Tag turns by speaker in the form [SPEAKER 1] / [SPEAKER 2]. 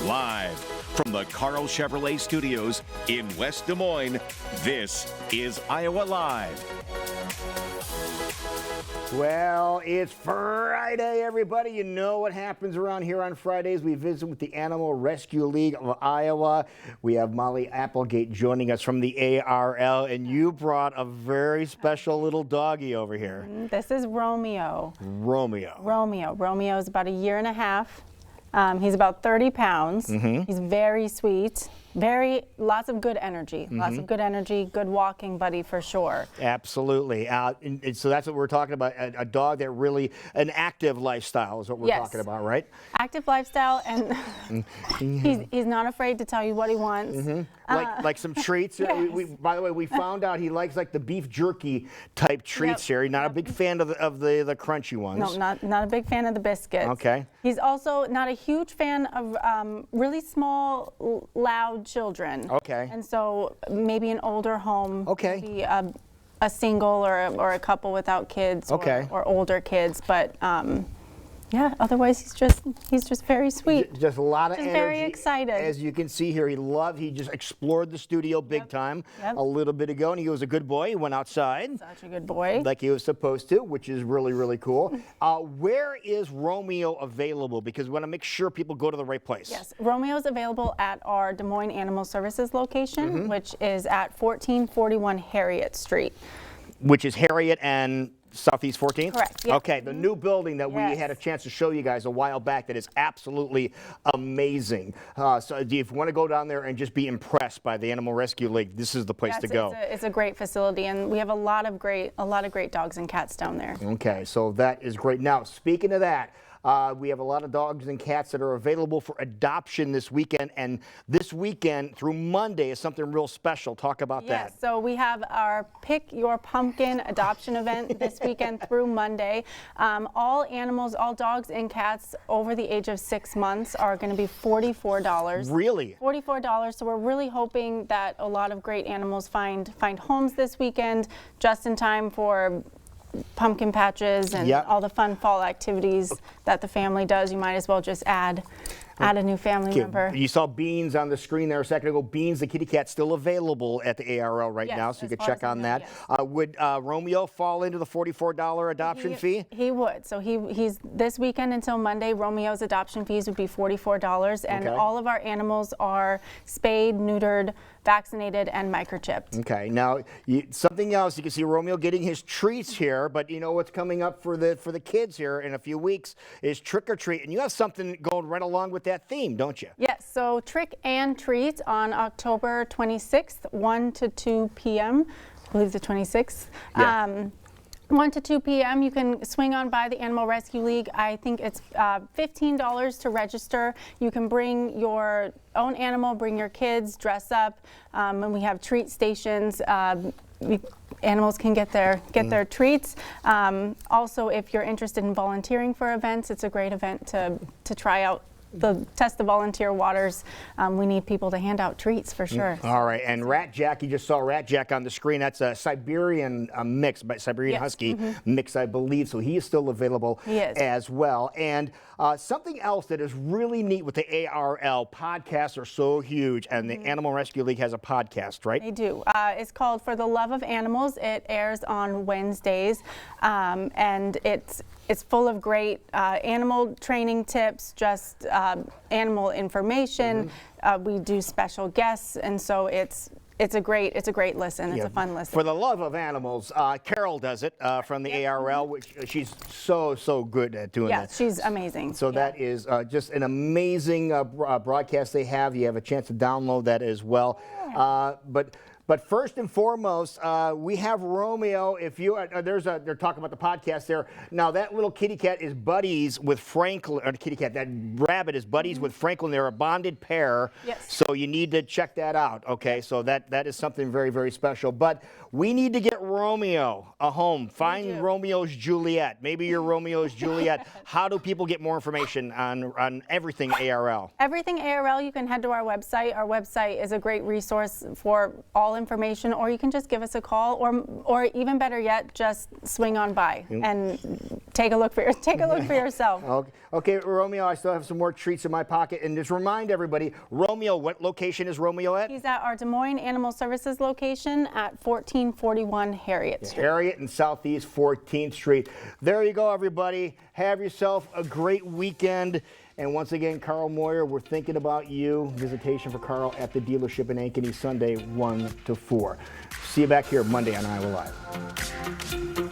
[SPEAKER 1] Live from the Carl Chevrolet Studios in West Des Moines, this is Iowa Live.
[SPEAKER 2] Well, it's Friday, everybody. You know what happens around here on Fridays. We visit with the Animal Rescue League of Iowa. We have Molly Applegate joining us from the ARL, and you brought a very special little doggie over here.
[SPEAKER 3] This is Romeo. Romeo is about a year and a half. He's about 30 pounds. He's very sweet. Lots of good energy. Lots of good energy, good walking buddy for sure.
[SPEAKER 2] Absolutely. And so that's what we're talking about, a dog that really, an active lifestyle is what we're talking about, right?
[SPEAKER 3] Active lifestyle, and he's not afraid to tell you what he wants.
[SPEAKER 2] Like some treats.
[SPEAKER 3] Yes.
[SPEAKER 2] By the way, we found out he likes like the beef jerky type treats here. He's not a big fan of the crunchy ones.
[SPEAKER 3] No, not a big fan of the biscuits.
[SPEAKER 2] Okay.
[SPEAKER 3] He's also not a huge fan of really small, loud children.
[SPEAKER 2] Okay.
[SPEAKER 3] And so maybe an older home.
[SPEAKER 2] Okay.
[SPEAKER 3] Maybe a single or a couple without kids.
[SPEAKER 2] Okay.
[SPEAKER 3] Or older kids, but yeah. Otherwise, he's just very sweet.
[SPEAKER 2] Just a lot of energy.
[SPEAKER 3] Very excited.
[SPEAKER 2] As you can see here, he just explored the studio big time a little bit ago, and he was a good boy. He went outside.
[SPEAKER 3] Such a good boy.
[SPEAKER 2] Like he was supposed to, which is really, really cool. Where is Romeo available? Because we want to make sure people go to the right place.
[SPEAKER 3] Yes, Romeo's available at our Des Moines Animal Services location, which is at 1441 Harriet Street.
[SPEAKER 2] Which is Harriet and Southeast 14th?
[SPEAKER 3] Correct. Yep.
[SPEAKER 2] Okay, the new building that we had a chance to show you guys a while back that is absolutely amazing. So if you want to go down there and just be impressed by the Animal Rescue League, this is the place to go.
[SPEAKER 3] It's a great facility, and we have a lot of great dogs and cats down there.
[SPEAKER 2] Okay, so that is great. Now, speaking of that, we have a lot of dogs and cats that are available for adoption this weekend, and this weekend through Monday is something real special. Talk about that.
[SPEAKER 3] Yes, so we have our Pick Your Pumpkin adoption event this weekend through Monday. All animals, all dogs and cats over the age of 6 months are going to be $44.
[SPEAKER 2] Really?
[SPEAKER 3] $44. So we're really hoping that a lot of great animals find homes this weekend, just in time for pumpkin patches and all the fun fall activities that the family does. You might as well just add a new family member.
[SPEAKER 2] You saw Beans on the screen there a second ago. Beans, the kitty cat, still available at the ARL right now, so you could check on that. Would Romeo fall into the $44 adoption fee?
[SPEAKER 3] He would. So he's this weekend until Monday. Romeo's adoption fees would be $44, and all of our animals are spayed, neutered, vaccinated, and microchipped.
[SPEAKER 2] Okay. Now, something else, you can see Romeo getting his treats here, but you know what's coming up for the kids here in a few weeks is Trick or Treat, and you have something going right along with that theme, don't you?
[SPEAKER 3] Yes. So Trick and Treat on October 26th, 1 to 2 p.m. I believe the 26th. 1 to 2 p.m. You can swing on by the Animal Rescue League. I think it's $15 to register. You can bring your own animal, bring your kids, dress up, and we have treat stations. Animals can get their treats. Also, if you're interested in volunteering for events, it's a great event to try out. Test the volunteer waters. We need people to hand out treats for sure.
[SPEAKER 2] All right, and Rat Jack, you just saw Rat Jack on the screen. That's a Siberian mix, Siberian Husky mix, I believe. So he is still available as well. And something else that is really neat with the ARL, podcasts are so huge, and the Animal Rescue League has a podcast, right?
[SPEAKER 3] They do. It's called For the Love of Animals. It airs on Wednesdays, and it's full of great animal training tips, just animal information. We do special guests, and so it's a great listen. It's a fun listen.
[SPEAKER 2] For the Love of Animals, Carol does it from the ARL, which she's so good at doing that.
[SPEAKER 3] Yeah, she's amazing.
[SPEAKER 2] So that is just an amazing broadcast they have. You have a chance to download that as well. But first and foremost, we have Romeo. If you they're talking about the podcast there. Now that little kitty cat is buddies with Franklin, or the kitty cat, that rabbit is buddies with Franklin. They're a bonded pair.
[SPEAKER 3] Yes.
[SPEAKER 2] So you need to check that out. Okay, so that is something very, very special. But we need to get Romeo a home. Find
[SPEAKER 3] do.
[SPEAKER 2] Romeo's Juliet. Maybe you're Romeo's Juliet. How do people get more information on everything ARL?
[SPEAKER 3] Everything ARL, you can head to our website. Our website is a great resource for all information, or you can just give us a call, or even better yet, just swing on by and take a look for yourself.
[SPEAKER 2] Okay, Romeo, I still have some more treats in my pocket. And just remind everybody, Romeo, what location is Romeo at?
[SPEAKER 3] He's at our Des Moines Animal Services location at 1441 Harriet Street.
[SPEAKER 2] Harriet and Southeast 14th Street. There you go, everybody. Have yourself a great weekend. And once again, Carl Moyer, we're thinking about you. Visitation for Carl at the dealership in Ankeny, Sunday 1 to 4. See you back here Monday on Iowa Live.